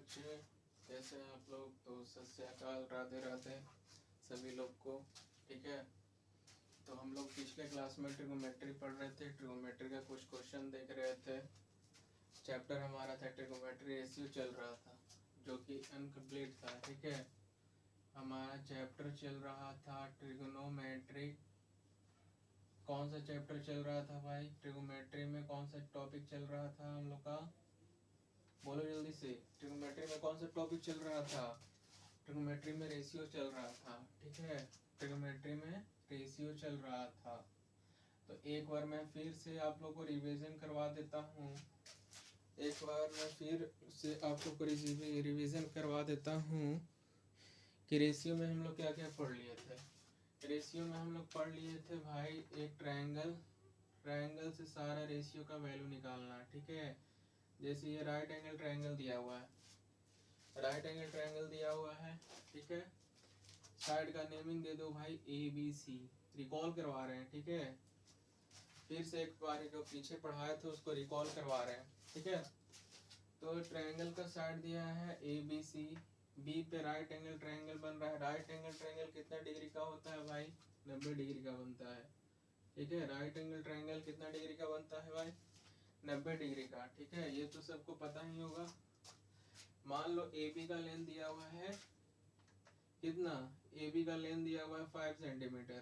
बच्चे, कैसे हैं आप लोग? तो सत श्री अकाल, राधे राधे सभी लोग को। ठीक है, तो हम लोग पिछले क्लास में ट्रिगोमेट्री पढ़ रहे थे। ट्रिगोमेट्री का कुछ क्वेश्चन देख रहे थे। चैप्टर हमारा था ट्रिगोमेट्री रेशियो चल रहा था, जो कि अनकम्प्लीट था। ठीक है, हमारा चैप्टर चल रहा था ट्रिगोनोमेट्री। कौन सा चैप्टर चल रहा था भाई? ट्रिगोमेट्री में कौन सा टॉपिक चल रहा था हम लोग का? बोलो जल्दी से। ट्रिगोमेट्री में कौन सा टॉपिक चल रहा था? ट्रिगोमेट्री में रेशियो चल रहा था। ठीक है, ट्रिगोमेट्री में रेशियो चल रहा था। तो एक बार मैं फिर से आप लोग को रिवीजन करवा देता हूँ। एक बार मैं फिर से आप लोग को रिवीजन करवा देता हूँ कि रेशियो में हम लोग क्या क्या पढ़ लिए थे। रेशियो में हम लोग पढ़ लिए थे भाई, एक ट्रायंगल से सारा रेशियो का वैल्यू निकालना। ठीक है, जैसे ये राइट एंगल ट्रायंगल दिया हुआ है, राइट एंगल ट्रायंगल दिया हुआ है। ठीक है, साइड का नेमिंग दे दो भाई ABC। रिकॉल करवा रहे हैं। ठीक है, फिर से एक बार जो पीछे पढ़ाए थे उसको रिकॉल करवा रहे हैं। ठीक है, तो ट्रायंगल का साइड दिया है ABC। बी पे राइट एंगल ट्रायंगल बन रहा है। राइट एंगल ट्रायंगल कितना डिग्री का होता है भाई? 90 डिग्री का बनता है। ठीक है, राइट एंगल ट्रायंगल कितना डिग्री का बनता है भाई? 90 डिग्री का। ठीक है, ये तो सबको पता ही होगा। मान लो AB का लेंथ दिया हुआ है कितना? AB का लेंथ दिया हुआ है 5 सेंटीमीटर।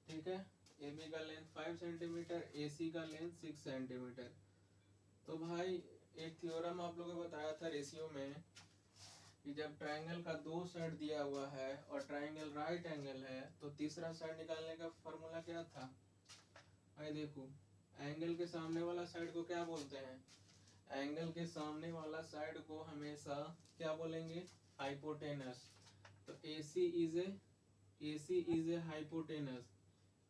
ठीक है, AB का लेंथ 5 सेंटीमीटर, AC का लेंथ 6 सेंटीमीटर। तो भाई एक थ्योरम आप लोगों को बताया था रेशियो में कि जब ट्रायंगल का दो साइड दिया हुआ है और ट्रायंगल राइट एंगल है तो तीसरा साइड निकालने का फॉर्मूला क्या था? भाई देखो, एंगल के सामने वाला साइड को क्या बोलते हैं? एंगल के सामने वाला साइड को हमेशा क्या बोलेंगे? हाइपोटेनस। तो AC is a hypotenuse.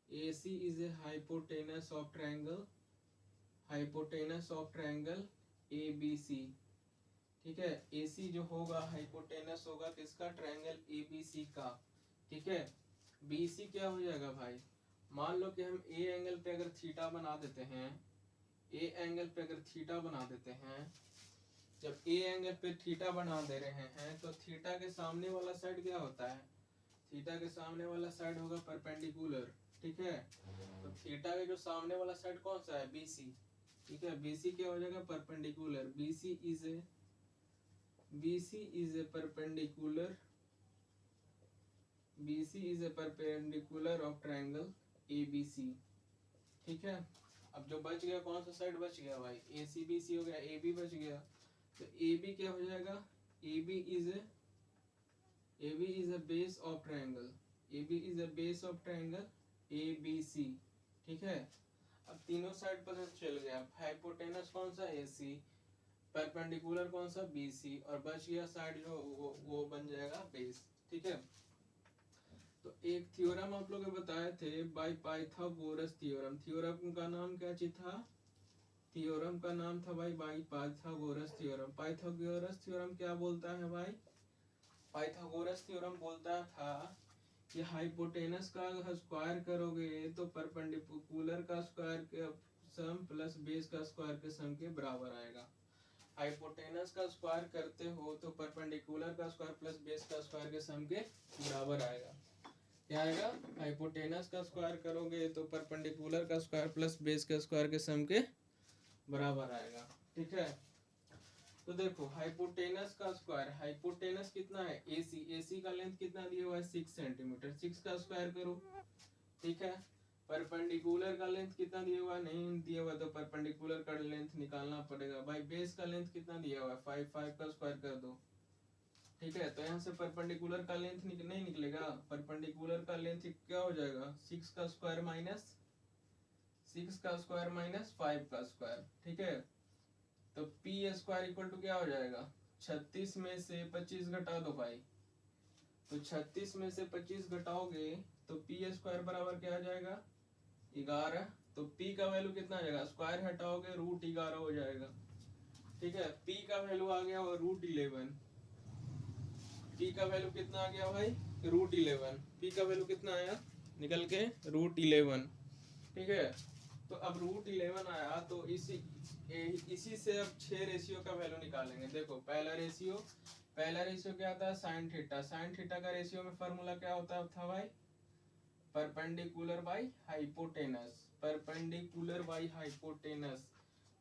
AC is a hypotenuse of triangle, hypotenuse of triangle ABC। ठीक है, AC जो होगा हाइपोटेनस होगा किसका? ट्रायंगल ABC का। ठीक है, BC क्या हो जाएगा भाई? मान लो कि हम A एंगल पे अगर थीटा बना देते हैं, A एंगल पे अगर थीटा बना देते हैं, जब A एंगल पे थीटा बना दे रहे हैं तो थीटा के सामने वाला साइड क्या होता है? थीटा के सामने वाला साइड होगा परपेंडिकुलर। ठीक है, तो थीटा के जो सामने वाला साइड कौन सा है? BC। ठीक है, BC क्या हो जाएगा? Perpendicular. BC is a perpendicular, BC is a perpendicular of triangle ABC। ठीक है, अब जो बच गया कौन सा साइड बच गया भाई? ACBC हो गया, AB बच गया। तो AB क्या हो जाएगा? AB is a base of triangle, AB is a base of triangle ABC। ठीक है, अब तीनों साइड पता चल गया। हाइपोटेनस कौन सा? AC, परपेंडिकुलर कौन सा? BC, और बच गया साइड जो वो बन जाएगा बेस। ठीक है, तो एक थ्योरम आप लोग बताए थे बाय पाइथागोरस थ्योरम। थ्योरम का नाम क्या था? थ्योरम का नाम था भाई by Pythagoras theorem. Pythagoras theorem क्या बोलता है भाई? पाइथागोरस थ्योरम बोलता था कि हाइपोटेनस का स्क्वायर करोगे तो परपेंडिकुलर का स्क्वायर के सम प्लस बेस का स्क्वायर के सम के बराबर आएगा। हाइपोटेनस का स्क्वायर करते हो तो परपेंडिकुलर का स्क्वायर प्लस बेस का स्क्वायर के सम के बराबर आएगा। क्या आएगा? हाइपोटेनस का स्क्वायर करोगे तो परपेंडिकुलर का स्क्वायर प्लस बेस का स्क्वायर के सम के बराबर आएगा। ठीक है, तो देखो हाइपोटेनस का स्क्वायर, हाइपोटेनस कितना है? AC का लेंथ कितना दिया हुआ है? 6 सेंटीमीटर। 6 का स्क्वायर करो। ठीक है, परपेंडिकुलर का लेंथ कितना दिया हुआ है? नहीं दिया हुआ, तो परपेंडिकुलर का लेंथ निकालना पड़ेगा भाई। बेस का लेंथ कितना दिया हुआ है? 5। 5 का स्क्वायर कर दो। ठीक है, तो यहाँ से परपेंडिकुलर का लेंथ नहीं निकलेगा। परपेंडिकुलर का लेंथ क्या हो जाएगा? 6 का स्क्वायर माइनस 6 का स्क्वायर माइनस 5 का स्क्वायर। ठीक है, तो पी स्क्वायर इक्वल टू क्या हो जाएगा? 36 में से 25 घटा दो भाई। तो 36 में से 25 घटाओगे तो पी स्क्वायर बराबर क्या आ जाएगा? 11। तो पी का वैल्यू कितना आ जाएगा? स्क्वायर हटाओगे √11 हो जाएगा। ठीक है, पी का वैल्यू आ गया √11। पी का वैल्यू कितना आ गया भाई? √11। पी का वैल्यू कितना आया निकल के? √11। ठीक है, तो अब √11 आया तो इसी इसी से अब 6 रेशियो का वैल्यू निकालेंगे। देखो पहला रेशियो क्या आता है, साइन थीटा। साइन थीटा का रेशियो में फॉर्मूला क्या होता था भाई, perpendicular by hypotenuse. Perpendicular by hypotenuse,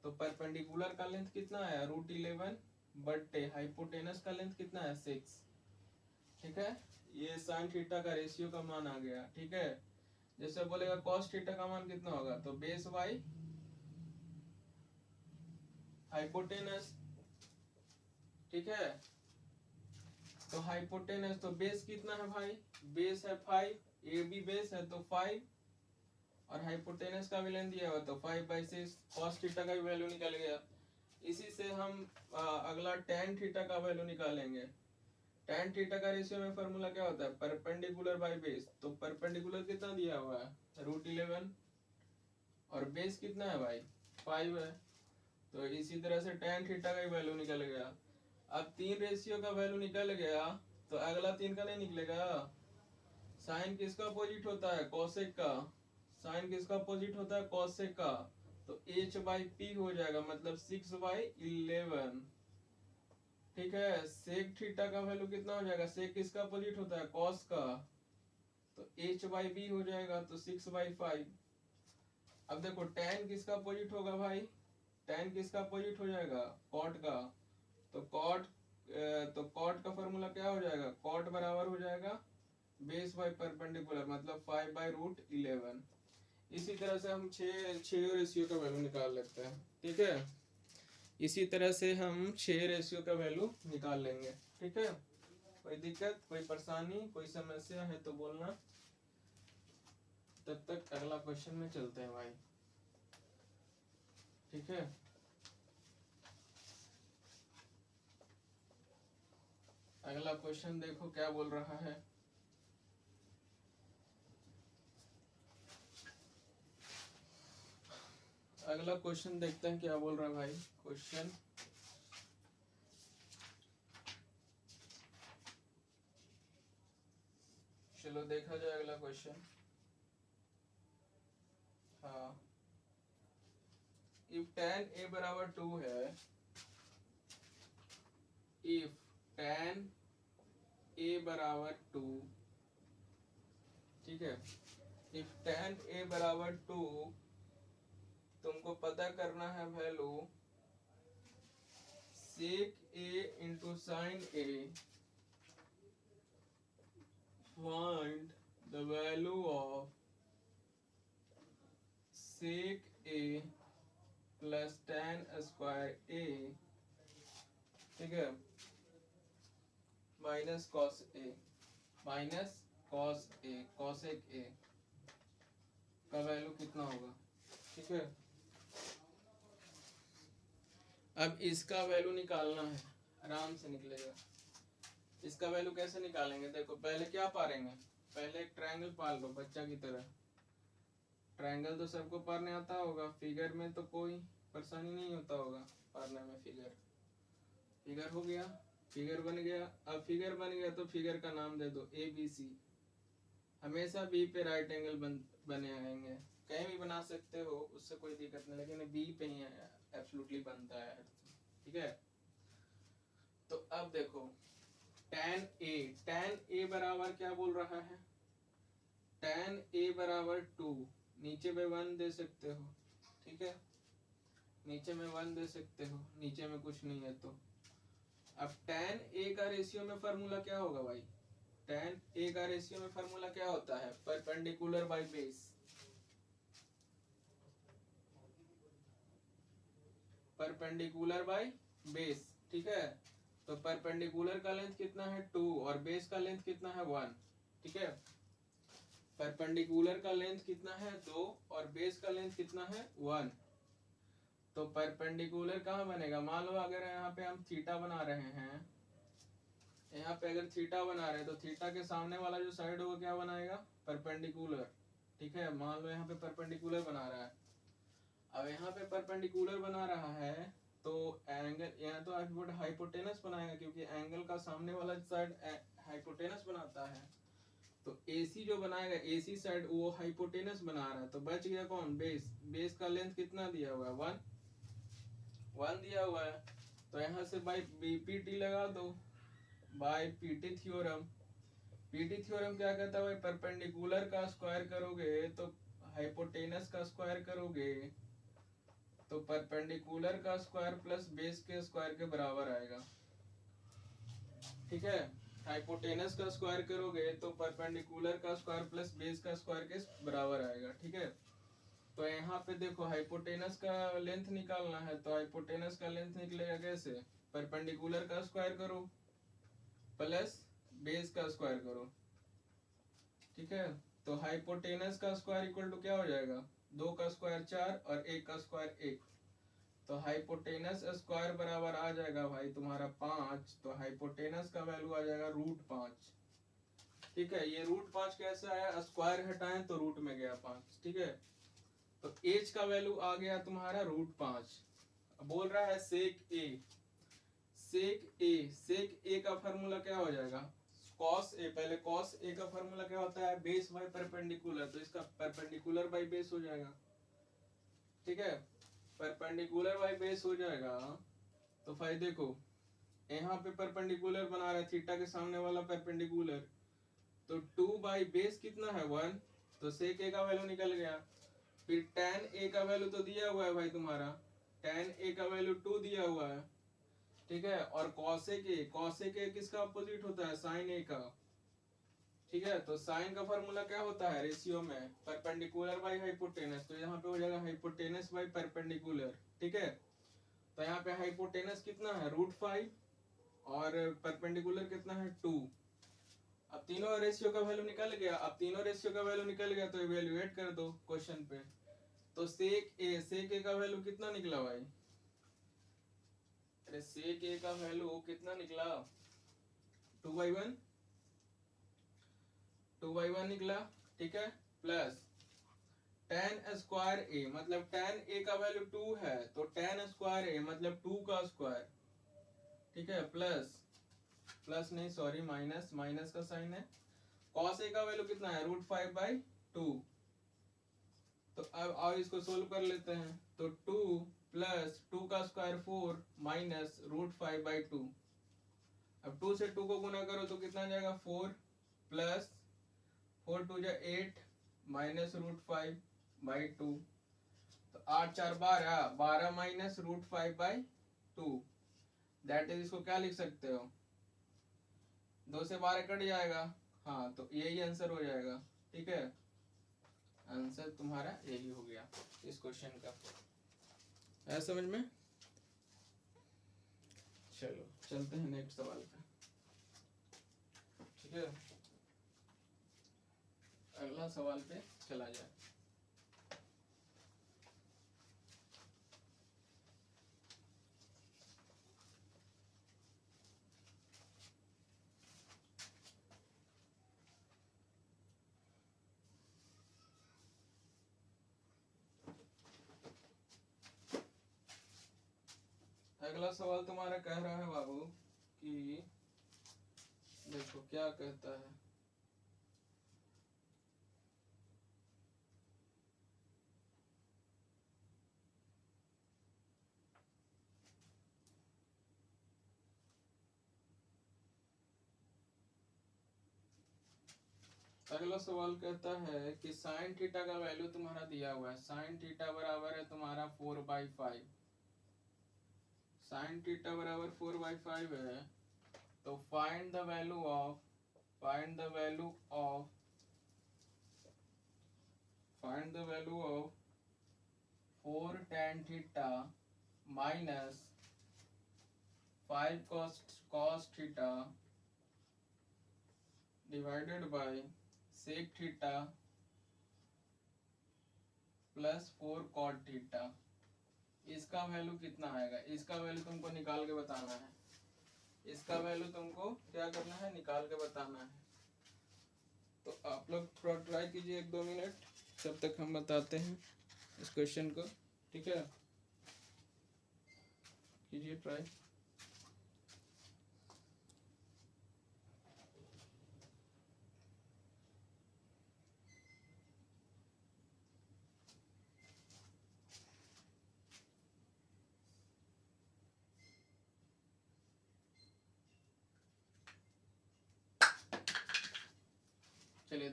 तो परपेंडिकुलर का लेंथ कितना है √11 बट्टे हाइपोटेनस का लेंथ कितना है 6। ठीक है, ये साइन थीटा का रेशियो का मान आ गया। ठीक है, जैसे बोलेगा कॉस थीटा का मान कितना होगा, तो बेस बाई हाइपोटेनस। ठीक है, तो हाइपोटेनस तो बेस कितना है भाई, बेस है 5, ए भी बेस है तो 5, और हाइपोटेनस का भी लेंथ दिया हुआ तो 5/6। कॉस थीटा का भी वैल्यू निकल गया। इसी से हम अगला tan थीटा का वैल्यू निकालेंगे। tan थीटा का रेशियो में फॉर्मूला क्या होता है, परपेंडिकुलर बाई बेस। तो परपेंडिकुलर कितना दिया हुआ है √11, और बेस कितना है भाई 5 है, तो इसी तरह से tan थीटा का ही वैल्यू निकल गया। अब 3 रेशियो का वैल्यू निकल गया, तो अगला 3 का नहीं निकलेगा। साइन किसका अपोजिट होता है, कोसेक का। साइन किसका अपोजिट होता है, कोसेक का। तो h/p हो जाएगा, मतलब 6/11। ठीक है, सेक थीटा का वैल्यू कितना हो जाएगा, सेक किसका अपोजिट होता है, कॉस का। तो h/b हो जाएगा, तो 6/5। अब देखो tan किसका अपोजिट होगा भाई, tan किसका अपोजिट हो जाएगा, कॉट का। तो कॉट का फॉर्मूला क्या हो जाएगा, कॉट बराबर हो जाएगा बेस बाई परपेंडिकुलर, मतलब 5/√11। इसी तरह से हम 6 रेशियो का वैल्यू निकाल लेते हैं। ठीक है, इसी तरह से हम 6 रेशियो का वैल्यू निकाल लेंगे। ठीक है, कोई दिक्कत, कोई परेशानी, कोई समस्या है तो बोलना। तब तक अगला क्वेश्चन में चलते हैं भाई। ठीक है, अगला क्वेश्चन देखो क्या बोल रहा है। अगला क्वेश्चन देखते हैं क्या बोल रहा है भाई। क्वेश्चन चलो देखा जाए अगला क्वेश्चन। हाँ, इफ tan a बराबर 2 है, इफ tan a बराबर 2, ठीक है, इफ tan a बराबर 2, तुमको पता करना है value sec a into sin a, find the value of sec a plus tan square a, ठीक है, minus cos a, minus cos a, cosec a का वैल्यू कितना होगा। ठीक है, अब इसका वैल्यू निकालना है, आराम से निकलेगा। इसका वैल्यू कैसे निकालेंगे, देखो पहले क्या पारेंगे, पहले एक ट्रायंगल पार लो बच्चा की तरह। ट्रायंगल तो सबको पारने आता होगा, फिगर में तो कोई परेशानी नहीं होता होगा पारने में। फिगर हो गया, फिगर बन गया। अब फिगर बन गया तो फिगर का नाम दे दो ABC। हमेशा बी पे राइट एंगल बने आएंगे, कहीं भी बना सकते हो, उससे कोई दिक्कत नहीं, लेकिन बी पे ही एब्सोल्युटली बनता है। ठीक है, तो अब देखो tan a बराबर क्या बोल रहा है, tan a बराबर 2, नीचे में 1 दे सकते हो। ठीक है, नीचे में 1 दे सकते हो, नीचे में कुछ नहीं है तो। अब tan a का रेशियो में फॉर्मूला क्या होगा भाई, tan a का रेशियो में फॉर्मूला क्या होता है, perpendicular by base. Perpendicular by base, ठीक है, तो परपेंडिकुलर का लेंथ कितना है 2 और बेस का लेंथ कितना है 1। ठीक है, परपेंडिकुलर का लेंथ कितना है 2 और बेस का लेंथ कितना है 1। तो परपेंडिकुलर कहाँ बनेगा, मान लो अगर यहाँ पे हम थीटा बना रहे हैं, यहाँ पे अगर थीटा बना रहे हैं तो थीटा के सामने वाला जो साइड होगा क्या बनाएगा, परपेंडिकुलर। ठीक है, मान लो यहाँ पे परपेंडिकुलर बना रहा है। अब यहाँ पे परपेंडिकुलर बना रहा है तो एंगल, यहाँ तो हाइपोटेनस बनाएगा, क्योंकि एंगल का सामने वाला साइड हाइपोटेनस बनाता है। तो AC जो बनाएगा, AC साइड वो हाइपोटेनस बना रहा है, तो बच गया कौन, बेस। बेस का लेंथ कितना दिया हुआ है 1, 1 दिया हुआ है, तो यहाँ से बाई बीपीटी लगा दो, by PT theorem. PT theorem क्या कहता है भाई, परपेंडिकुलर का स्क्वायर करोगे तो हाइपोटेनस का स्क्वायर करोगे तो परपेंडिकुलर का स्क्वायर प्लस बेस के स्क्वायर के बराबर आएगा। ठीक है, हाइपोटेनस का स्क्वायर करोगे तो परपेंडिकुलर का स्क्वायर प्लस बेस का स्क्वायर के बराबर आएगा। ठीक है, तो यहाँ पे देखो हाइपोटेनस का लेंथ निकालना है, तो हाइपोटेनस का लेंथ निकलेगा कैसे, परपेंडिकुलर का स्क्वायर करो प्लस बेस का स्क्वायर करो। ठीक है, तो हाइपोटेनस का स्क्वायर इक्वल टू क्या हो जाएगा, 2 का स्क्वायर 4 और 1 का स्क्वायर 1, तो हाइपोटेनस स्क्वायर बराबर आ जाएगा भाई तुम्हारा 5, तो हाइपोटेनस का वैल्यू आ जाएगा √5। ठीक है, ये √5 कैसे आया, स्क्वायर हटाएं तो रूट में गया 5। ठीक है, तो एच का वैल्यू आ गया तुम्हारा √5। बोल रहा है सेक ए, सेक ए का फार्मूला क्या हो जाएगा, कॉस ए। पहले कॉस ए का फार्मूला क्या होता है, बेस बाय परपेंडिकुलर, तो इसका परपेंडिकुलर बाय बेस हो जाएगा। ठीक है, परपेंडिकुलर बाय बेस हो जाएगा, तो भाई देखो यहाँ पे परपेंडिकुलर बना रहा है, थीटा के सामने वाला परपेंडिकुलर, तो 2 बाई बेस कितना है 1, तो सेक ए का वैल्यू निकल गया। फिर tan ए का वैल्यू तो दिया हुआ है भाई तुम्हारा, tan ए का वैल्यू 2 दिया हुआ है। ठीक है, और कॉसेक ए किसका अपोजिट होता है, साइन ए का। ठीक है, तो साइन का फॉर्मूला क्या होता है, रेशियो में परपेंडिकुलर बाई हाइपोटेनस, तो यहाँ पे हो जाएगा हाइपोटेनस बाई परपेंडिकुलर। ठीक है, तो यहाँ पे हाइपोटेनस कितना है √5 और परपेंडिकुलर कितना है 2। अब तीनों रेशियो का वैल्यू निकल गया, अब तीनों रेशियो का वैल्यू निकल गया तो इवेल्युएट कर दो क्वेश्चन पे। तो सेक ए का वैल्यू कितना निकला भाई, अरे सेक ए का वैल्यू कितना निकला, 2/1 निकला। ठीक है, प्लस tan स्क्वायर ए, मतलब tan ए का वैल्यू 2 है, तो tan स्क्वायर ए मतलब 2 का स्क्वायर। ठीक है, प्लस नहीं सॉरी माइनस का साइन है। cos ए का वैल्यू कितना है √5/2, तो अब आओ इसको सोल्व कर लेते हैं, तो 2 प्लस 2 का स्क्वायर 4 माइनस √5/2। अब 2 से 2 को गुना करो तो कितना जाएगा 4 प्लस 4 2 जा 8 माइनस √5/2, तो 8 4 12 माइनस √5/2, दैट इज, इसको क्या लिख सकते हो, 2 से 12 कट जाएगा, हाँ तो यही आंसर हो जाएगा। ठीक है, आंसर तुम्हारा यही हो गया इस क्वेश्चन का। है समझ में, चलो चलते हैं नेक्स्ट सवाल पे। ठीक है, अगला सवाल पे चला जाए। अगला सवाल तुम्हारा कह रहा है बाबू कि देखो क्या कहता है, अगला सवाल कहता है कि साइन थीटा का वैल्यू तुम्हारा दिया हुआ है, साइन थीटा बराबर है तुम्हारा 4/5, साइन थीटा बराबर 4/5 है, तो find the value of 4 tan theta minus 5 cos theta divided by sec theta plus 4 cot theta. इसका वैल्यू कितना आएगा, इसका वैल्यू तुमको निकाल के बताना है, इसका वैल्यू तुमको क्या करना है, निकाल के बताना है। तो आप लोग थोड़ा ट्राई कीजिए 1-2 मिनट, तब तक हम बताते हैं इस क्वेश्चन को। ठीक है, कीजिए ट्राई।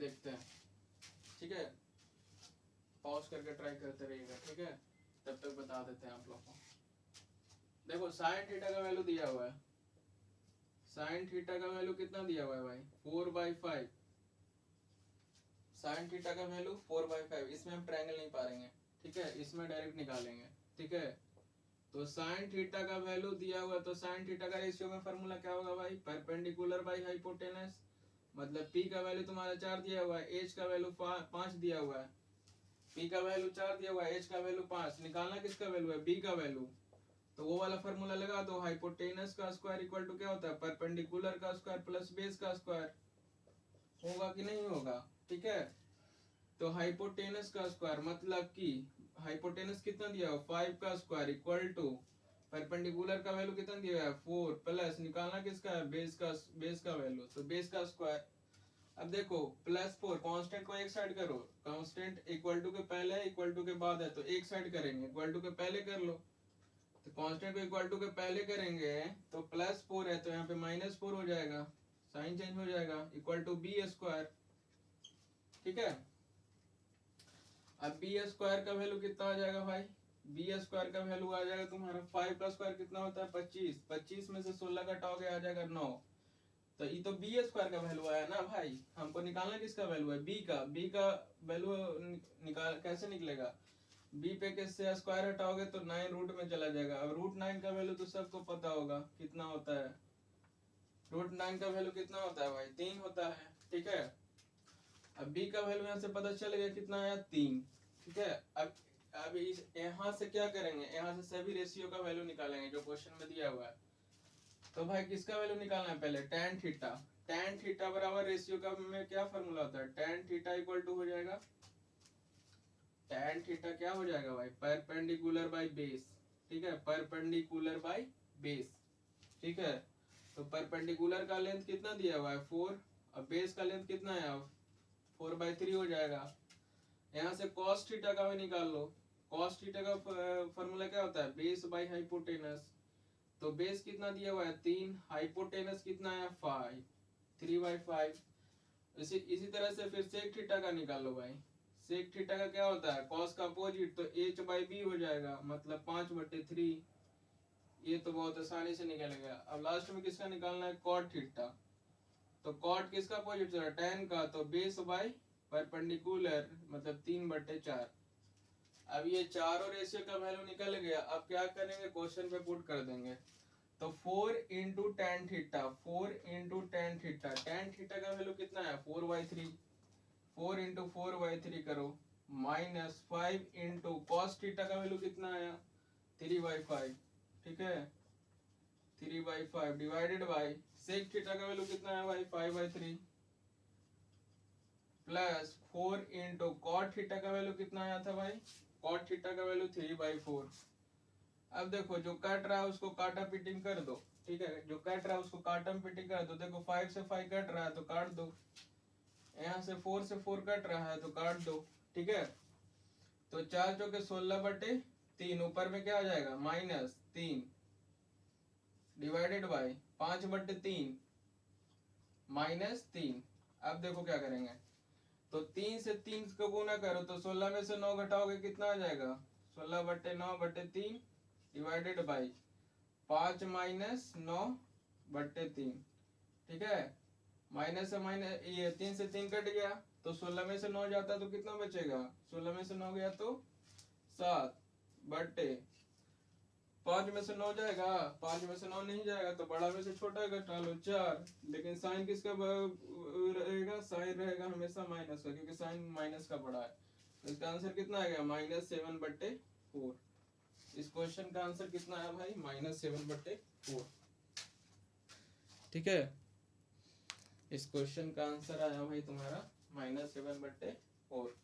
देखते हैं, ठीक है। पॉज करके ट्राई करते रहिएगा, ठीक है, तब तक बता देते हैं आप लोग को। देखो साइन थीटा का वैल्यू दिया हुआ है, साइन थीटा का वैल्यू कितना दिया हुआ है भाई, 4/5। साइन थीटा का वैल्यू 4/5, इसमें हम ट्रायंगल नहीं पाएंगे, ठीक है, इसमें डायरेक्ट निकालेंगे, ठीक है। तो साइन थीटा का वैल्यू दिया हुआ, तो साइन थीटा का रेशियो में फॉर्मूला क्या होगा भाई, परपेंडिकुलर बाई हाइपोटेनस। मतलब पी का वैल्यू तुम्हारा 4 दिया हुआ है, एच का वैल्यू 5 दिया हुआ है, पी का वैल्यू 4 दिया हुआ है, एच का वैल्यू 5, निकालना किसका वैल्यू है, बी का वैल्यू। तो वो वाला फॉर्मूला लगा दो, हाइपोटेनस का स्क्वायर इक्वल टू क्या होता है, परपेंडिकुलर का स्क्वायर प्लस बेस का स्क्वायर। होगा कि नहीं होगा, ठीक है। तो हाइपोटेनस का स्क्वायर मतलब कि हाइपोटेनस कितना दिया हुआ, 5 का स्क्वायर इक्वल टू परपेंडिकुलर का वैल्यू कितना दिया है, 4, प्लस निकालना किसका है, बेस का वैल्यू, तो बेस का स्क्वायर। अब देखो +4, कांस्टेंट को एक साइड करो, कांस्टेंट इक्वल टू के पहले इक्वल टू के बाद है, तो एक साइड करेंगे, इक्वल टू के पहले कर लो। तो कांस्टेंट को इक्वल टू के पहले करेंगे तो +4 है, तो यहाँ पे -4 हो जाएगा, साइन चेंज हो जाएगा, इक्वल टू बी स्क्वायर, ठीक है। अब बी स्क्वायर का वैल्यू कितना आ जाएगा भाई, बी स्क्वायर का वैल्यू आ जाएगा तुम्हारा, 5 का स्क्वायर कितना होता है 25, 25 में से 16 घटाओगे आ जाएगा 9। तो ये तो बी स्क्वायर का वैल्यू आया ना भाई, हमको निकालना किसका वैल्यू है, बी का वैल्यू निकाल कैसे निकलेगा, बी पे किससे स्क्वायर हटाओगे तो 9 रूट में चला जाएगा। अब √9 का वैल्यू तो सबको पता होगा कितना होता है, √9 का वैल्यू कितना होता है भाई, 3 होता है, ठीक है। अब बी का वैल्यू यहाँ से पता चल गया कितना आया, 3, ठीक है। अब इस यहाँ से क्या करेंगे, यहाँ से सभी रेशियो का वैल्यू निकालेंगे जो क्वेश्चन में दिया हुआ है। तो भाई किसका वैल्यू निकालना है पहले, tan थीटा, tan थीटा बराबर रेशियो का में क्या फॉर्मूला होता है, tan थीटा इक्वल टू हो जाएगा, tan थीटा क्या हो जाएगा भाई, परपेंडिकुलर बाय बेस, ठीक है, परपेंडिकुलर बाय बेस, ठीक है। तो परपेंडिकुलर का लेंथ कितना दिया हुआ है 4, और बेस का लेंथ कितना है 4/3 हो जाएगा। यहाँ से cos थीटा का भी निकाल लो, cos थीटा का फॉर्मूला क्या होता है, बेस बाय हाइपोटेनस। तो बेस कितना दिया हुआ है 3, हाइपोटेनस कितना है 5, 3/5। इसी तरह से फिर सेक थीटा का निकाल लो भाई, सेक थीटा का क्या होता है, cos का अपोजिट, तो h/b हो जाएगा, मतलब 5/3। ये तो बहुत आसानी से निकल गया। अब लास्ट में किसका निकालना है, cot थीटा। तो cot किसका अपोजिट है, tan का, तो बेस बाय परपेंडिकुलर मतलब 3/4। अब ये चारों रेशियो का वैल्यू निकल गया, अब क्या करेंगे, क्वेश्चन पे पुट कर देंगे। तो 4 into tan theta, 4 into tan theta, tan theta का वैल्यू कितना है 4/3, 4 इंटू 4/3 करो, -5 इंटू cos थीटा का वैल्यू कितना आया 3/5, ठीक है, 3/5 डिवाइडेड बाय sec थीटा का वैल्यू कितना है भाई 5/3, प्लस 4 इंटू cot थीटा का वैल्यू कितना आया था भाई, cot थीटा का वैल्यू 3/4। अब देखो जो कट रहा है उसको काटा पिटिंग कर दो, ठीक है, जो कट रहा है उसको काटम पिटिंग कर दो। देखो 5 से 5 कट रहा है तो काट दो, यहाँ से 4 से 4 कट रहा है तो काट दो, ठीक है। तो 4 चौके 16/3, ऊपर में क्या आ जाएगा -3, डिवाइडेड बाय 5/3 -3। अब देखो क्या करेंगे, तो 3 से 3 को गुना करो तो 16 में से 9 घटाओगे कितना आ जाएगा 16/9/3 डिवाइडेड बाय 5 - 9/3, ठीक है। माइनस से माइनस, ये 3 से 3 कट गया, तो 16 में से 9 जाता तो कितना बचेगा, 16 में से 9 गया तो 7/5 में से 9 जाएगा, 5 में से 9 नहीं जाएगा तो बड़ा में से छोटा घटा लो 4। लेकिन साइन किसका रहेगा, साइन रहेगा हमेशा माइनस का, क्योंकि साइन माइनस का बड़ा है। तो इसका आंसर कितना आ गया -7/4। इस क्वेश्चन का आंसर कितना है भाई -7/4, ठीक है। इस क्वेश्चन का आंसर आया भाई तुम्हारा -7/4।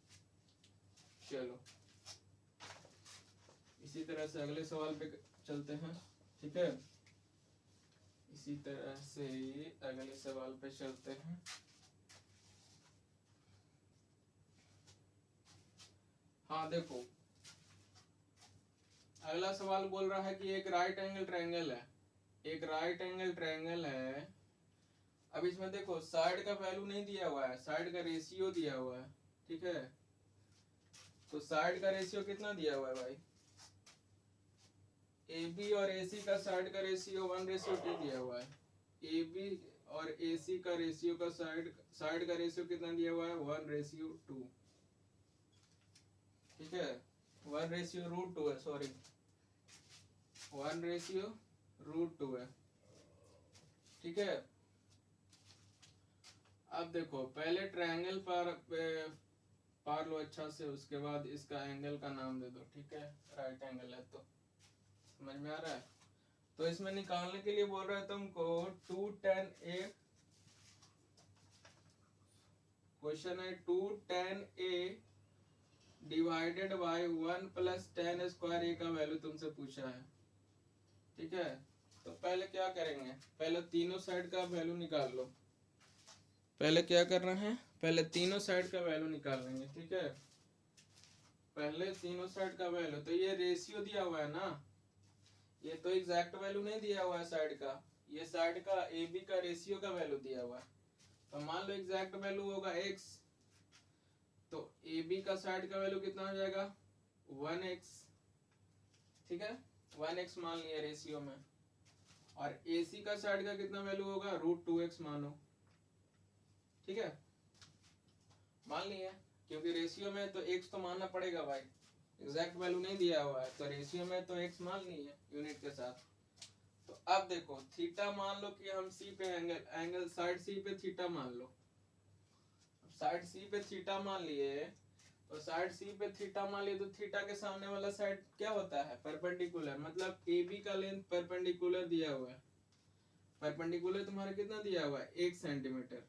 चलो इसी तरह से अगले सवाल पे चलते हैं, ठीक है, इसी तरह से अगले सवाल पे चलते हैं। हाँ देखो अगला सवाल बोल रहा है कि एक राइट एंगल ट्रायंगल है, एक राइट एंगल ट्रायंगल है अब इसमें देखो साइड का वैल्यू नहीं दिया हुआ है, साइड का रेशियो दिया हुआ है, ठीक है। तो साइड का रेशियो कितना दिया हुआ है भाई, ए बी और ए सी का साइड का रेशियो 1:2 दिया हुआ है। ए बी और ए सी का रेशियो का साइड का रेशियो कितना दिया हुआ है, 1:2, ठीक है। 1:√2 है, सॉरी 1:√2 है, ठीक है। अब देखो पहले ट्रायंगल पार लो अच्छा से, उसके बाद इसका एंगल का नाम दे दो, ठीक है। राइट एंगल है तो समझ में आ रहा है। तो इसमें निकालने के लिए बोल रहा है तुमको 2tan A, क्वेश्चन है 2tan A divided by 1 + tan² A का वैल्यू तुमसे पूछा है, ठीक है। तो पहले क्या करेंगे, पहले तीनों साइड का वैल्यू निकाल लो। पहले क्या करना है, पहले तीनों साइड का वैल्यू निकाल लेंगे, ठीक है। पहले तीनों साइड का वैल्यू, तो ये रेशियो दिया हुआ है ना, ये तो एग्जैक्ट वैल्यू नहीं दिया हुआ है साइड का, ये साइड का ए बी का रेशियो का वैल्यू दिया हुआ है। तो मान लो एग्जैक्ट वैल्यू होगा x, तो ए बी का साइड का वैल्यू कितना हो जाएगा 1x, ठीक है। 1x मान लिया रेशियो में, और ए सी का साइड का कितना वैल्यू होगा √2x मानो, ठीक है। मान लिया, क्योंकि रेशियो में तो x तो मानना पड़ेगा भाई, एग्जैक्ट वैल्यू नहीं दिया हुआ है, तो रेशियो में तो x मान लिए यूनिट के साथ। तो अब देखो थीटा मान लो कि हम सी पे एंगल साइड सी पे थीटा मान लो, साइड सी पे थीटा मान लिए, तो साइड सी पे थीटा मान लिए, तो थीटा के सामने वाला साइड क्या होता है परपेंडिकुलर, मतलब ए बी का लेंथ परपेंडिकुलर दिया हुआ है। परपेंडिकुलर तुम्हारा कितना दिया हुआ है 1 सेंटीमीटर,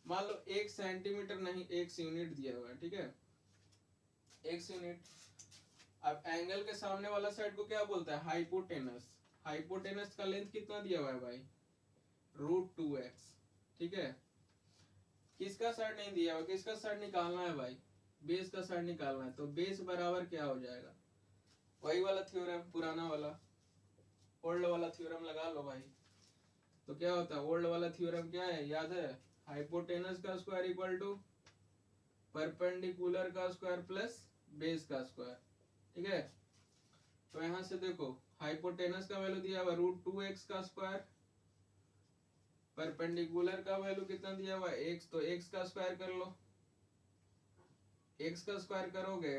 मान लो 1 सेंटीमीटर नहीं 1 यूनिट दिया हुआ है, ठीक है 1 यूनिट। अब एंगल के सामने वाला साइड को क्या बोलता है हाइपोटेनस, हाइपोटेनस का लेंथ कितना दिया हुआ है भाई √2x, ठीक है। किसका साइड नहीं दिया हुआ, किसका साइड निकालना है भाई, बेस का साइड निकालना है। तो बेस बराबर क्या हो जाएगा, वही वाला थ्योरम पुराना वाला ओल्ड वाला थ्योरम लगा लो भाई। तो क्या होता है ओल्ड वाला थ्योरम क्या है याद है, हाइपोटेनस का स्क्वायर इक्वल टू परपेंडिकुलर का स्क्वायर प्लस बेस का स्क्वायर, ठीक है। तो यहां से देखो हाइपोटेनस का वैल्यू दिया हुआ √2x का स्क्वायर, परपेंडिकुलर का वैल्यू कितना दिया हुआ है x, तो x का स्क्वायर कर लो, x का स्क्वायर करोगे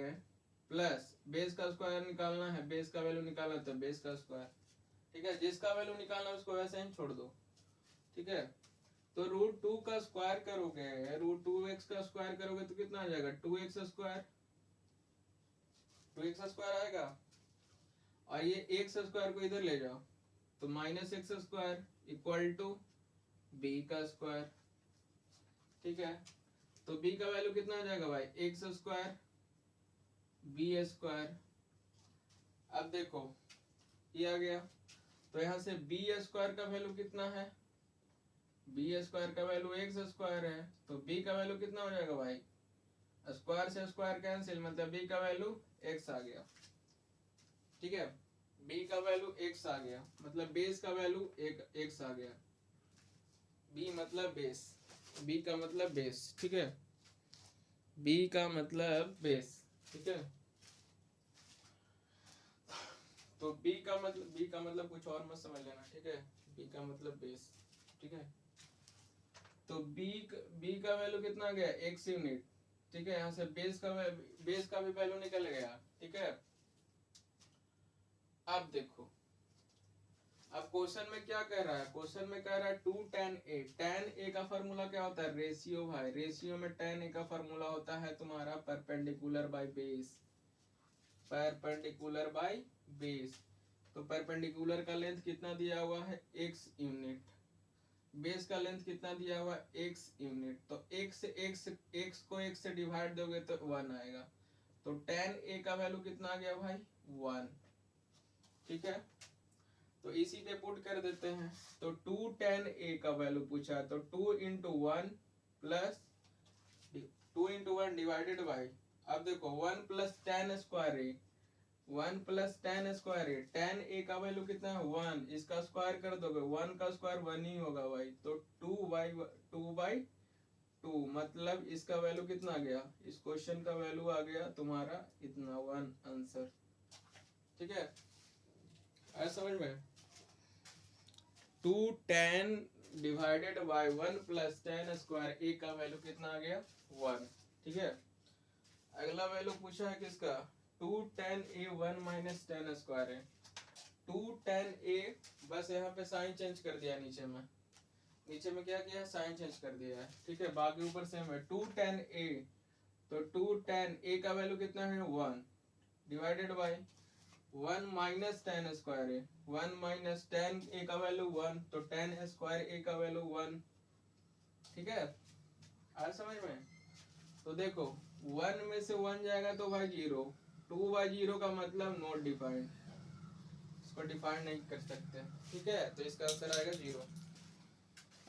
प्लस बेस का स्क्वायर निकालना है, बेस का वैल्यू निकालना तो बेस का स्क्वायर, ठीक है। जिसका वैल्यू निकालना है उसको वैसे ही छोड़ दो, ठीक है। तो √2 का स्क्वायर करोगे, √2x का स्क्वायर करोगे तो कितना आ जाएगा 2x स्क्वायर, 2x स्क्वायर आएगा, और ये x स्क्वायर को इधर ले जाओ, तो -x square equal to b का स्क्वायर, ठीक है। तो b का वैल्यू कितना आ जाएगा भाई x स्क्वायर b स्क्वायर। अब देखो ये आ गया, तो यहाँ से b स्क्वायर का वैल्यू कितना है, b स्क्वायर का वैल्यू x स्क्वायर है, तो b का वैल्यू कितना हो जाएगा भाई, स्क्वायर से स्क्वायर कैंसिल, मतलब b का वैल्यू x आ गया, ठीक है। b का वैल्यू x आ गया, मतलब बेस का वैल्यू x आ गया, b मतलब बेस, b का मतलब बेस, ठीक है, b का मतलब बेस, ठीक है। तो b का मतलब कुछ और मत समझ लेना, ठीक है। b का मतलब बेस, ठीक है। तो b का वैल्यू कितना गया x यूनिट, ठीक है। यहाँ से बेस का भी वैल्यू निकल गया, ठीक है। अब देखो अब क्वेश्चन में क्या कह रहा है, क्वेश्चन में कह रहा है 2tan A, tan A का फार्मूला क्या होता है रेशियो भाई, रेशियो में tan A का फार्मूला होता है तुम्हारा perpendicular by base, perpendicular by base. तो परपेंडिकुलर का लेंथ कितना दिया हुआ है x यूनिट, बेस का लेंथ कितना दिया हुआ है x यूनिट, तो x को x से डिवाइड दोगे तो 1 आएगा, तो tan A का वैल्यू कितना आ गया भाई 1, ठीक है। तो इसी पे पुट कर देते हैं, तो 2tan A का वैल्यू पूछा है, तो 2 × 1 प्लस 2 × 1 डिवाइडेड बाई, अब देखो 1 + tan² A, 1 plus ten square है, टेन ए का वैल्यू कितना है 1, इसका स्क्वायर कर दोगे 1 का स्क्वायर 1 ही होगा भाई, तो 2/2 मतलब इसका वैल्यू कितना आ गया, इस क्वेश्चन का वैल्यू आ गया तुम्हारा इतना 1 आंसर। ठीक है, आया समझ में। 2 10 divided by 1 plus ten square, A का वैल्यू कितना आ गया 1। ठीक है, अगला वैल्यू पूछा है किसका, 2 10 ए 1 माइनस टेन स्क्वायर है। 2 10 ए, बस यहाँ पे साइन चेंज कर दिया, नीचे में क्या किया है, साइन चेंज कर दिया है। ठीक है, बाकी ऊपर सेम है। 2 10 ए, तो 2 10 ए का वैल्यू कितना है 1 divided by 1 minus ten square है, 1 माइनस टेन ए का वैल्यू 1, तो टेन स्क्वायर ए का वैल्यू 1। ठीक है, आ समझ में। तो देखो 1 में से 1 जाएगा तो भाई 0, 2/0 का मतलब नॉट डिफाइंड, इसको डिफाइंड नहीं कर सकते। ठीक है, तो इसका आंसर आएगा 0।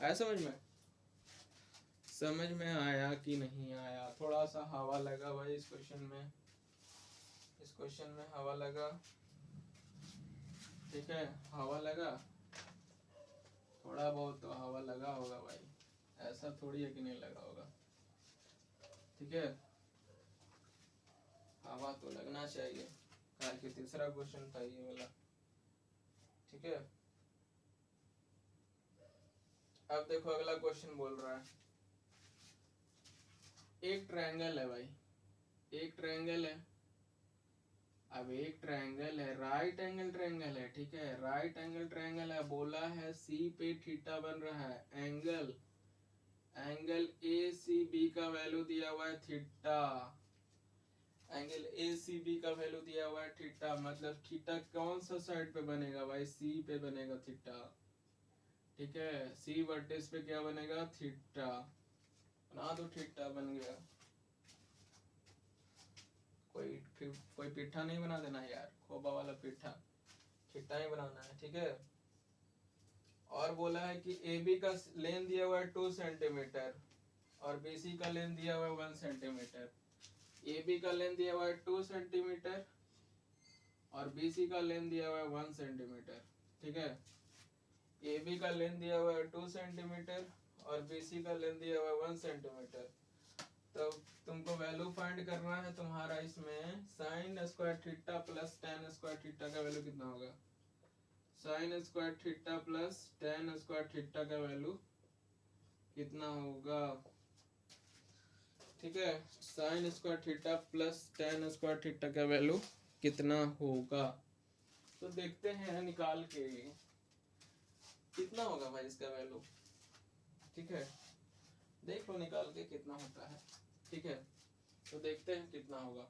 आया समझ में, समझ में आया कि नहीं आया। थोड़ा सा हवा लगा भाई इस क्वेश्चन में, इस क्वेश्चन में हवा लगा। ठीक है, हवा लगा, थोड़ा बहुत तो हवा लगा होगा भाई, ऐसा थोड़ी है कि नहीं लगा होगा। ठीक है, हवा तो लगना चाहिए, कल के तीसरा क्वेश्चन था ये वाला। ठीक है, अब देखो अगला क्वेश्चन बोल रहा है, एक ट्रायंगल है भाई, एक ट्रायंगल है। अब एक ट्रायंगल है, राइट एंगल ट्रायंगल है। ठीक है, राइट एंगल ट्रायंगल है, बोला है सी पे थीटा बन रहा है, एंगल ए सी बी का वैल्यू दिया हुआ है theta, angle A C B का वैल्यू दिया हुआ है थीटा, मतलब थीटा कौन सा साइड पे बनेगा भाई, सी पे बनेगा थीटा। ठीक है, सी वर्टेक्स पे क्या बनेगा थीटा, बना दो, थीटा बन गया। कोई पिट्ठा नहीं बना देना यार, खोबा वाला पिट्ठा, थीटा ही बनाना है। ठीक है, और बोला है कि ए बी का लेंथ दिया हुआ है 2 सेंटीमीटर और बी सी का लेंथ दिया हुआ है 1 सेंटीमीटर। ए बी का लेंथ दिया हुआ है 2 सेंटीमीटर और बी सी का लेंथ दिया हुआ है 1 सेंटीमीटर। ठीक है, ए बी का लेंथ दिया हुआ है 2 सेंटीमीटर और बी सी का लेंथ दिया हुआ है 1 सेंटीमीटर। तो तुमको वैल्यू फाइंड करना है तुम्हारा इसमें, sine square theta plus ten square theta का वैल्यू कितना होगा, sine square theta plus ten square theta का वैल्यू कितना होगा। ठीक है, sine square theta plus ten square theta का वैल्यू कितना होगा, तो देखते हैं निकाल के कितना होगा भाई इसका वैल्यू। ठीक है, देख लो निकाल के कितना होता है। ठीक है, तो देखते हैं कितना होगा।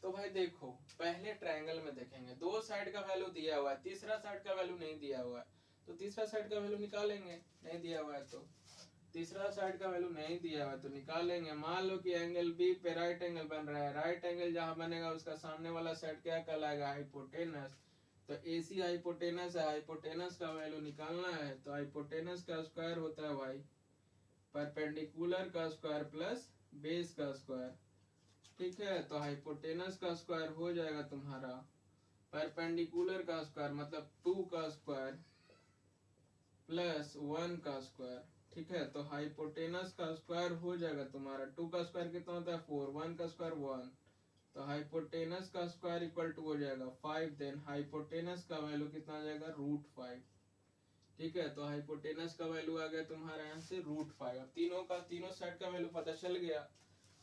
तो भाई देखो पहले ट्रायंगल में देखेंगे, दो साइड का वैल्यू दिया हुआ है, तीसरा साइड का वैल्यू नहीं दिया हुआ है, तो तीसरा साइड का वैल्यू निकालेंगे, नहीं दिया हुआ है तो तीसरा साइड का वैल्यू नहीं दिया हुआ है तो निकालेंगे। मान लो कि एंगल बी पे राइट एंगल बन रहा है, राइट एंगल जहां बनेगा उसका सामने वाला साइड क्या कहलाएगा, हाइपोटेनस। तो AC हाइपोटेनस है, हाइपोटेनस का वैल्यू निकालना है, तो हाइपोटेनस का स्क्वायर होता है भाई परपेंडिकुलर का स्क्वायर प्लस बेस का स्क्वायर। ठीक है, तो हाइपोटेनस का स्क्वायर हो जाएगा तुम्हारा परपेंडिकुलर का स्क्वायर मतलब 2 का स्क्वायर प्लस 1 का स्क्वायर। ठीक है, तो हाइपोटेनस का स्क्वायर हो जाएगा तुम्हारा, 2 का स्क्वायर कितना होता है 4, 1 का स्क्वायर 1, तो हाइपोटेनस का स्क्वायर इक्वल टू हो जाएगा 5। देन हाइपोटेनस का वैल्यू कितना आ जाएगा √5। ठीक है, तो हाइपोटेनस का वैल्यू आ गया तुम्हारा यहाँ से √5। अब तीनों साइड का वैल्यू पता चल गया,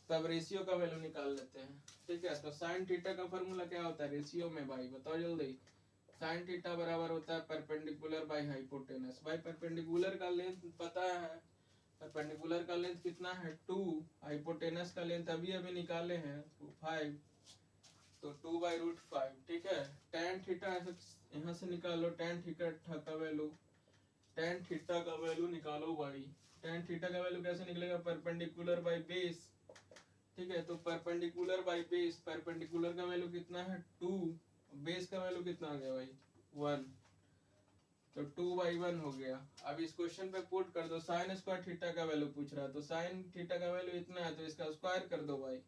तब रेशियो का वैल्यू निकाल लेते हैं। ठीक है, तो साइन थीटा का फॉर्मूला क्या होता है रेशियो में भाई, बताओ जल्दी। साइन थीटा बराबर होता है परपेंडिकुलर बाय हाइपोटेनस। भाई परपेंडिकुलर का लेंथ पता है, परपेंडिकुलर का लेंथ कितना है 2, हाइपोटेनस का लेंथ अभी अभी निकाले हैं 5, तो 2/√5। ठीक है, tan थीटा यहाँ से निकालो, tan थीटा का वैल्यू, tan थीटा का वैल्यू निकालो भाई। tan थीटा का वैल्यू कैसे निकलेगा, परपेंडिकुलर बाय बेस। ठीक है, तो परपेंडिकुलर बाय बेस, परपेंडिकुलर का वैल्यू कितना है 2, बेस का वैल्यू कितना आ गया भाई 1, तो 2/1 हो गया। अब इस क्वेश्चन पे पुट कर दो, साइन स्क्वायर थीटा का वैल्यू पूछ रहा है, तो साइन थीटा का वैल्यू इतना है तो इसका स्क्वायर कर दो भाई,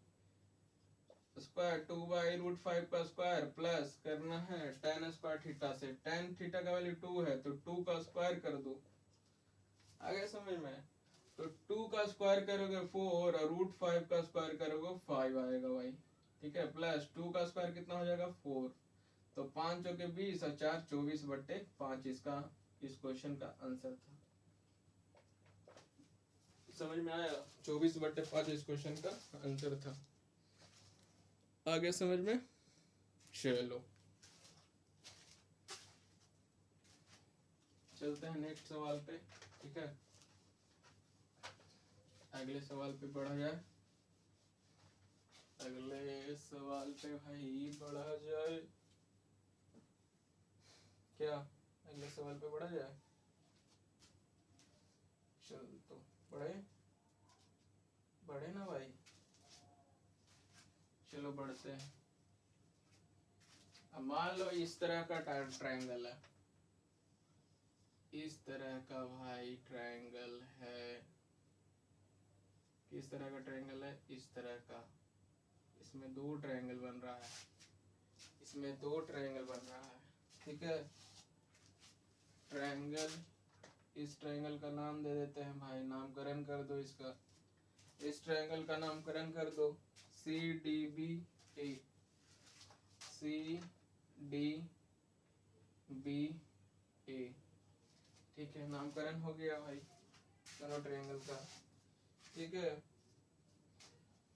स्क्वायर 2/√5 का स्क्वायर प्लस करना है tan स्क्वायर थीटा से। tan थीटा का वैल्यू 2 है तो 2 का स्क्वायर कर दो। आ गया समझ में? तो 2 का स्क्वायर करोगे 4 और √5 का स्क्वायर करोगे 5 आएगा भाई। ठीक है, प्लस 2 का स्क्वायर कितना हो जाएगा 4। तो 5 चौके 20 और 4 24/5 इसका इस क्वेश्चन का आंसर था। समझ में आया? 24/5 इस क्वेश्चन का आंसर था। आगे समझ में? चलो चलते हैं नेक्स्ट सवाल पे। ठीक है, अगले सवाल पे बढ़ा जाए। अगले सवाल पे भाई बढ़ा जाए क्या? अगले सवाल पे बढ़ा जाए। चल तो बढ़े बढ़े ना भाई। चलो बढ़ते हैं। अब मान लो इस तरह का ट्रायंगल है, इस तरह का भाई ट्रायंगल है। किस तरह का ट्रायंगल है? इस तरह का। इसमें दो ट्रायंगल बन रहा है, इसमें दो ट्रायंगल बन रहा है। ठीक है, ट्रायंगल, इस ट्रायंगल का नाम दे देते हैं भाई, नामकरण कर दो इसका। इस ट्रायंगल का नामकरण कर दो CDBA। CDBA। ठीक है, नामकरण हो गया भाई दोनों ट्रायंगल का। ठीक है,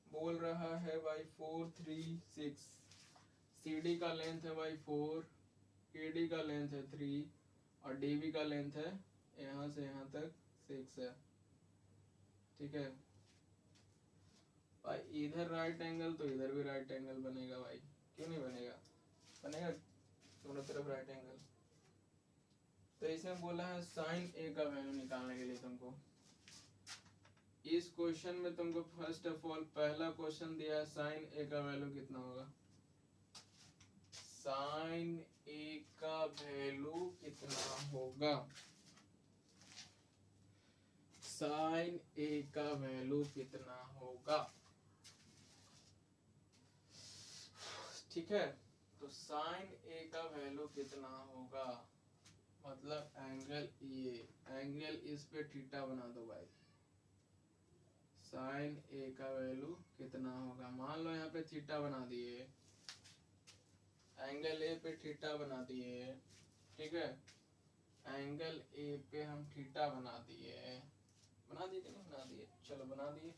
बोल रहा है भाई 4 3 6। CD का लेंथ है भाई 4, AD का लेंथ है 3 और DB का लेंथ है यहाँ से यहाँ तक 6 है। ठीक है भाई, इधर राइट एंगल तो इधर भी राइट एंगल बनेगा भाई, क्यों नहीं बनेगा? बनेगा दोनों तरफ राइट एंगल। तो इसमें बोला है sin A का वैल्यू निकालने के लिए तुमको। इस क्वेश्चन में तुमको फर्स्ट ऑफ ऑल पहला क्वेश्चन दिया है sin A का वैल्यू कितना होगा। sin A का वैल्यू कितना होगा? sin A का वैल्यू कितना होगा? ठीक है, तो sin A का वैल्यू कितना होगा? मतलब एंगल ये, एंगल इस पे थीटा बना दो भाई। sin A का वैल्यू कितना होगा? मान लो यहाँ पे थीटा बना दिए, एंगल A पे थीटा बना दिए। ठीक है, एंगल A पे हम थीटा बना दिए, बना दिए कि नहीं बना दिए? चलो बना दिए।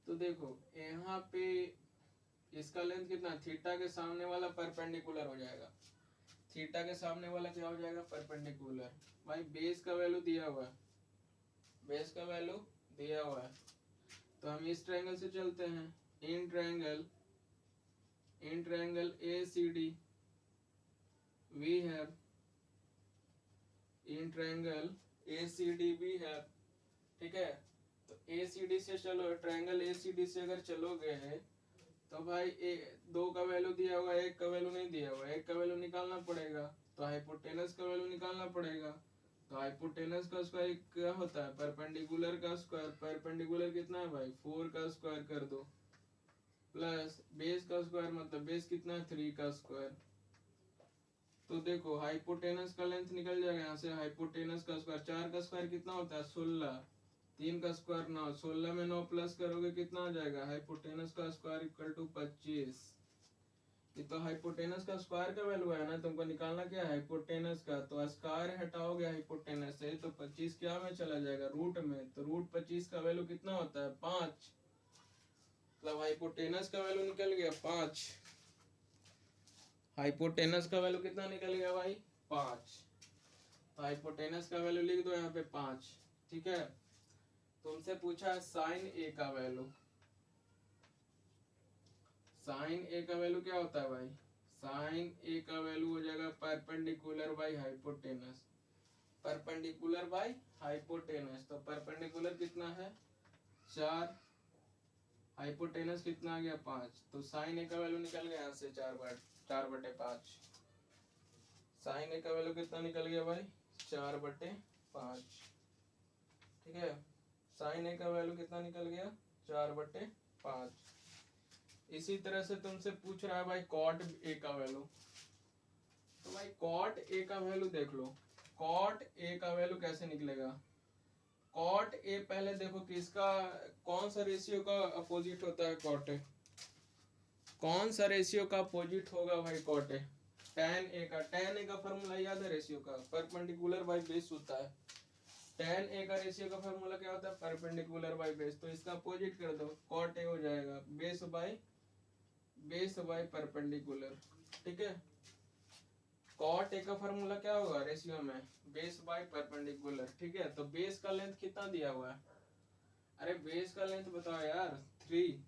तो देखो यहाँ पे इसका लेंथ कितना? थीटा के सामने वाला परपेंडिकुलर हो जाएगा। थीटा के सामने वाला क्या हो जाएगा? परपेंडिकुलर। भाई बेस का वैल्यू दिया हुआ है, बेस का वैल्यू दिया हुआ है। तो हम इस ट्रायंगल से चलते हैं। In triangle ACD we have, in triangle ACD we have। ठीक है, तो ACD से चलो, ट्रायंगल ACD से अगर चलोगे तो भाई दो का वैल्यू दिया हुआ है, एक का वैल्यू नहीं दिया हुआ है, एक का वैल्यू निकालना पड़ेगा। तो हाइपोटेनस का वैल्यू निकालना पड़ेगा। तो हाइपोटेनस का स्क्वायर क्या होता है? परपेंडिकुलर का स्क्वायर। परपेंडिकुलर कितना है भाई? 4 का स्क्वायर कर दो, प्लस बेस का स्क्वायर मतलब बेस कितना है? 3 का स्क्वायर। तो देखो हाइपोटेनस का लेंथ निकल जाएगा यहाँ से। हाइपोटेनस का स्क्वायर, 4 का स्क्वायर कितना होता है? 16। 3 का स्क्वायर 9, 16 में 9 प्लस करोगे कितना आ जाएगा? हाइपोटेनस का स्क्वायर इक्वल टू 25। ये तो हाइपोटेनस का स्क्वायर का वैल्यू है ना, तुमको निकालना क्या है? हाइपोटेनस का। तो स्क्वायर हटाओगे हाइपोटेनस से तो 25 क्या में चला जाएगा? रूट में। तो √25 का वैल्यू कितना होता है? 5। मतलब हाइपोटेनस का वैल्यू निकल गया 5। हाइपोटेनस का वैल्यू कितना निकल गया भाई? 5। तो हाइपोटेनस का वैल्यू लिख दो यहाँ पे 5। ठीक है, तुमसे पूछा है साइन ए का वैल्यू। साइन ए का वैल्यू क्या होता है भाई? साइन ए का वैल्यू हो जाएगा perpendicular by hypotenuse. Perpendicular by hypotenuse. तो परपेंडिकुलर कितना है? 4, हाइपोटेनस कितना आ गया? 5। तो साइन ए का वैल्यू निकल गया यहाँ से 4/5। साइन ए का वैल्यू कितना निकल गया भाई? 4/5। ठीक है, साइन ए का वैल्यू कितना निकल गया? 4/5। इसी तरह से तुमसे पूछ रहा है भाई कॉट ए का वैल्यू, तो भाई कॉट ए का वैल्यू देख लो। कॉट ए का वैल्यू कैसे निकलेगा? कॉट ए पहले देखो किसका, कौन सा रेशियो का अपोजिट होता है कॉट ए? कौन सा रेशियो का अपोजिट होगा भाई कॉट ए? tan ए का। tan ए का फॉर्मूला याद है रेशियो का? परपेंडिकुलर बाई बेस होता है। tan ए का रेशियो का फॉर्मूला क्या होता है? Perpendicular by base. तो इसका अपोजिट कर दो, कॉट ए हो जाएगा बेस बाई परपेंडिकुलर। ठीक है, कॉट ए का फॉर्मूला क्या होगा रेशियो में? Base by perpendicular. ठीक है, तो बेस का लेंथ कितना दिया हुआ है? अरे बेस का लेंथ बताओ यार, 3।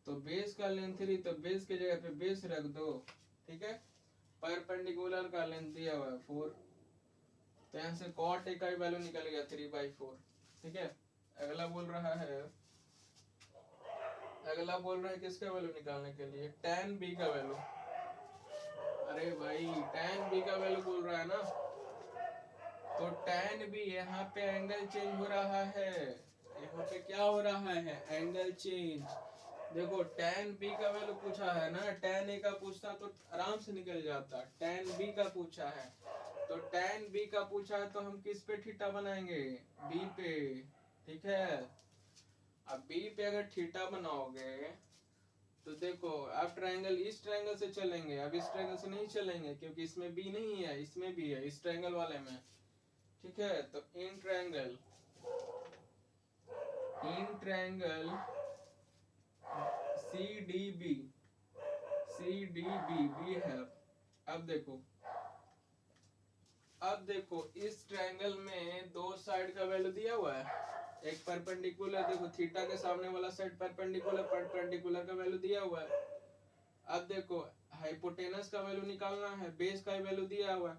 तो बेस का लेंथ 3, तो बेस की जगह पे बेस रख दो। ठीक है, परपेंडिकुलर का लेंथ दिया हुआ है 4, तो यहाँ से कॉट ए का वैल्यू निकल गया 3/4। ठीक है, अगला बोल रहा है, किसका वैल्यू निकालने के लिए? tan b का वैल्यू। अरे भाई tan b का वैल्यू बोल रहा है ना, तो tan b, यहाँ पे एंगल चेंज हो रहा है। यहाँ पे क्या हो रहा है? Angle change. देखो tan b का वैल्यू पूछा है ना, tan a का पूछता तो आराम से निकल जाता। tan b का पूछा है, तो tan b का पूछा है तो हम किस पे थीटा बनाएंगे? b पे। ठीक है, अब b पे अगर थीटा बनाओगे तो देखो आप ट्रायंगल, इस ट्रायंगल से चलेंगे, अब इस ट्रायंगल से नहीं चलेंगे क्योंकि इसमें b नहीं है, इसमें भी है, इस ट्रायंगल वाले में। ठीक है, तो इन ट्रायंगल CDB भी है। अब देखो इस ट्रायंगल में दो साइड का वैल्यू दिया हुआ है, एक परपेंडिकुलर, देखो थीटा के सामने वाला साइड परपेंडिकुलर का वैल्यू दिया हुआ है। अब देखो हाइपोटेनस का वैल्यू निकालना है, बेस का वैल्यू दिया हुआ है,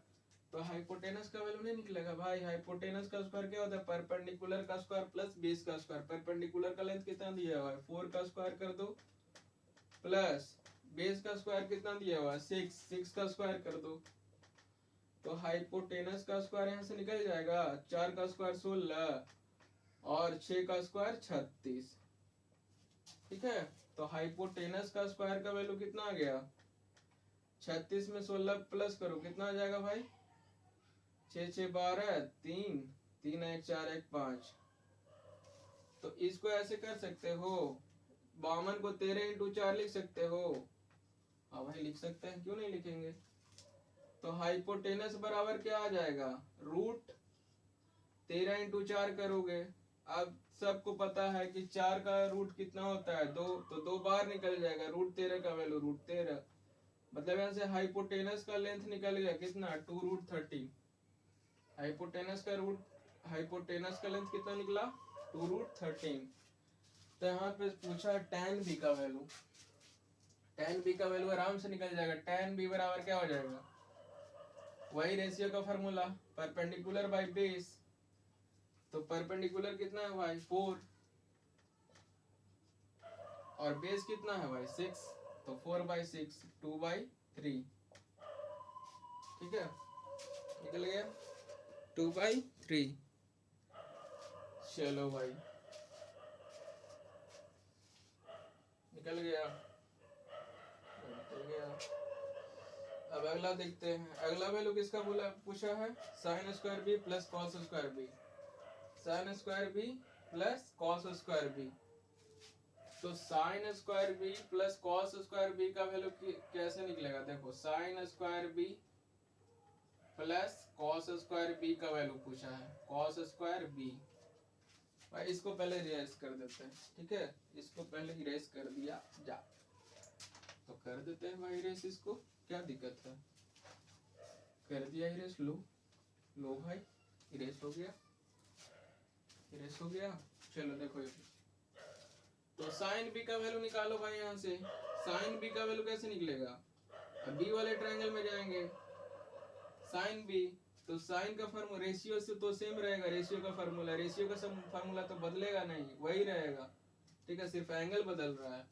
तो हाइपोटेनस का वैल्यू नहीं निकलेगा भाई। हाइपोटेनस का स्क्वायर क्या होता है? परपेंडिकुलर का स्क्वायर प्लस बेस का स्क्वायर। परपेंडिकुलर का लेंथ कितना दिया हुआ है? 4 का स्क्वायर कर दो, प्लस बेस का स्क्वायर कितना दिया हुआ है? 6 का स्क्वायर कर दो, तो हाइपोटेनस का स्क्वायर यहाँ से निकल जाएगा। 4 का स्क्वायर 16 और 6 का स्क्वायर 36। ठीक है, तो हाइपोटेनस का स्क्वायर का वैल्यू कितना आ गया? 36 में 16 प्लस करो, कितना आ जाएगा भाई? 6 6 12, 3 3 1 4 1 5। तो इसको ऐसे कर सकते हो, 52 को 13 × 4 लिख सकते हो। हाँ भाई लिख सकते हैं, क्यों नहीं लिखेंगे? तो हाइपोटेनस बराबर क्या आ जाएगा? √13 × 4 करोगे। अब सबको पता है कि 4 का रूट कितना होता है? 2, तो 2 बार निकल जाएगा। √13 का वैल्यू √13, मतलब यहाँ से हाइपोटेनस का लेंथ निकल गया कितना? 2√13। हाइपोटेनस का लेंथ कितना निकला? 2√13। तो यहाँ पे पूछा tan b का वैल्यू। tan b का वैल्यू आराम से निकल जाएगा। tan b बराबर क्या हो जाएगा? वही रेशियो का फॉर्मूला, परपेंडिकुलर बाई बेस। तो परपेंडिकुलर कितना है भाई? 4, और बेस कितना है भाई? 6, तो 4/6, 2/3। ठीक है, निकल गया 2/3। चलो भाई निकल गया। अब अगला देखते हैं। अगला वैल्यू किसका पूछा है? sin square B plus cos square B. sin square B plus cos square B. तो sin square B plus cos square B का वैल्यू कैसे निकलेगा? देखो sin square B plus cos square B का वैल्यू पूछा है, cos स्क्वायर बी। भाई इसको पहले इरेज कर देते हैं। ठीक है, इसको पहले इरेज कर दिया जा, तो कर देते हैं भाई इरेज, इसको क्या दिक्कत है? कर दिया इरेज। लो भाई इरेज हो गया। चलो देखो तो साइन बी का वैल्यू निकालो भाई। यहाँ से साइन बी का वैल्यू कैसे निकलेगा? अब बी वाले ट्रायंगल में जाएंगे, साइन बी, तो साइन का फॉर्मूला रेशियो से तो सेम रहेगा। रेशियो का फॉर्मूला तो बदलेगा नहीं, वही रहेगा। ठीक है, सिर्फ एंगल बदल रहा है।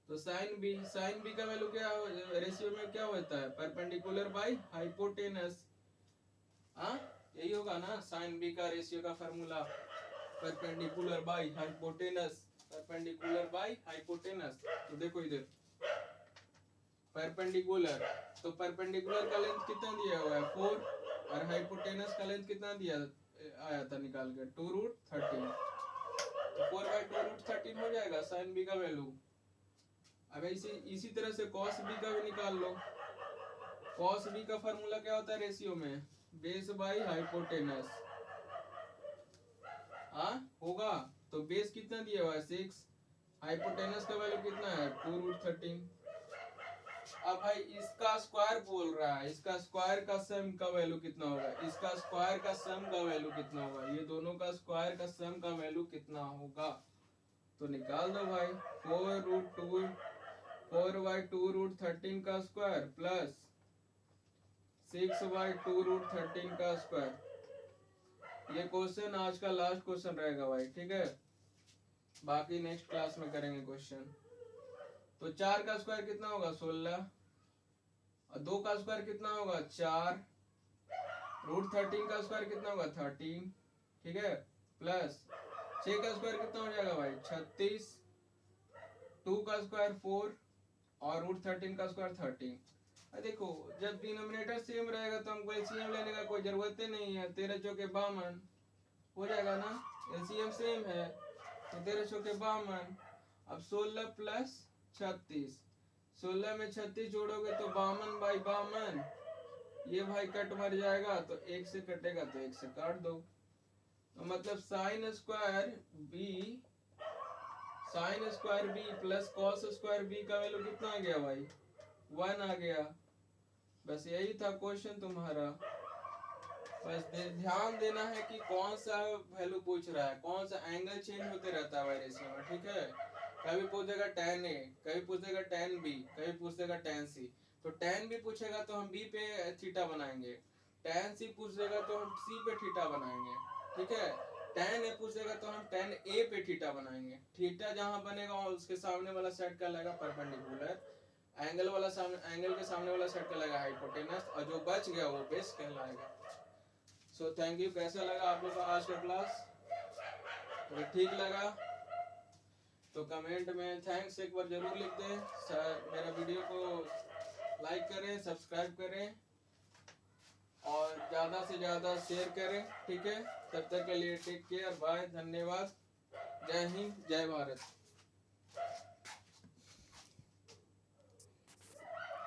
तो साइन बी का वैल्यू क्या रेशियो में क्या होता है? Perpendicular by hypotenuse. हाँ यही होगा ना साइन बी का रेशियो का formula, perpendicular by hypotenuse. Perpendicular by hypotenuse. तो देखो इधर परपेंडिकुलर, तो परपेंडिकुलर का लेंथ कितना दिया हुआ है 4 और हाइपोटेनस का लेंथ कितना दिया आया था निकाल के 2√13। तो 4/2√13 हो जाएगा साइन बी का वैल्यू। अब इसी तरह से कॉस बी का भी निकाल लो। कॉस बी का फार्मूला क्या होता है रेशियो में, बेस बाई हाइपोटेनस। हाँ होगा, तो बेस कितना दिया हुआ है 6, हाइपोटेनस का वैल्यू कितना है 2√13। अब भाई इसका स्क्वायर बोल रहा है, इसका स्क्वायर का सम का वैल्यू कितना होगा, इसका स्क्वायर का सम का वैल्यू कितना होगा, ये दोनों का स्क्वायर का सम का वैल्यू कितना होगा। तो निकाल दो भाई 4/2√13 का स्क्वायर प्लस 6/2√13 का स्क्वायर। ये क्वेश्चन आज का लास्ट क्वेश्चन रहेगा भाई, ठीक है, बाकी नेक्स्ट क्लास में करेंगे क्वेश्चन। तो 4 का स्क्वायर कितना होगा 16 और 2 का स्क्वायर कितना होगा 4, √13 का स्क्वायर कितना होगा 13, ठीक है, प्लस 6 का स्क्वायर कितना हो जाएगा भाई 36, 2 का स्क्वायर 4 और √13 का स्क्वायर 13। देखो जब डिनोमिनेटर सेम रहेगा तो हमको एलसीएम लेने का कोई जरूरत ही नहीं है, 13 चौके 52 हो जाएगा ना, एलसीएम सेम है तो 13 चौके 52। अब 16 प्लस 36, 16 में 36 जोड़ोगे तो 52/52, ये भाई कट मर जाएगा तो 1 से कटेगा तो 1 से काट दो। तो मतलब sine square B plus cos square B का वैल्यू कितना आ गया भाई 1 आ गया। बस यही था क्वेश्चन तुम्हारा। बस ध्यान देना है कि कौन सा वैल्यू पूछ रहा है, कौन सा एंगल चेंज होते रहता है रेशियो में, ठीक है। कभी पूछेगा tan A, कभी पूछेगा tan B, कभी पूछेगा tan C। तो tan B पूछेगा तो हम B पे थीटा बनाएंगे, tan C पूछेगा तो हम C पे थीटा बनाएंगे, ठीक है। tan A पूछेगा तो हम tan A पे थीटा बनाएंगे। थीटा जहां बनेगा उसके सामने वाला साइड कहलाएगा परपेंडिकुलर, एंगल वाला सामने एंगल के सामने वाला साइड कहलाएगा हाइपोटेनस और जो बच गया वो बेस कहलाएगा। So thank you. कैसा लगा आप लोग का आज का क्लास? अगर ठीक लगा तो कमेंट में थैंक्स एक बार जरूर लिख दें। मेरा वीडियो को लाइक करें, सब्सक्राइब करें और ज़्यादा से ज़्यादा शेयर करें, ठीक है। तब तक के लिए टेक केयर, बाय, धन्यवाद, जय हिंद, जय भारत।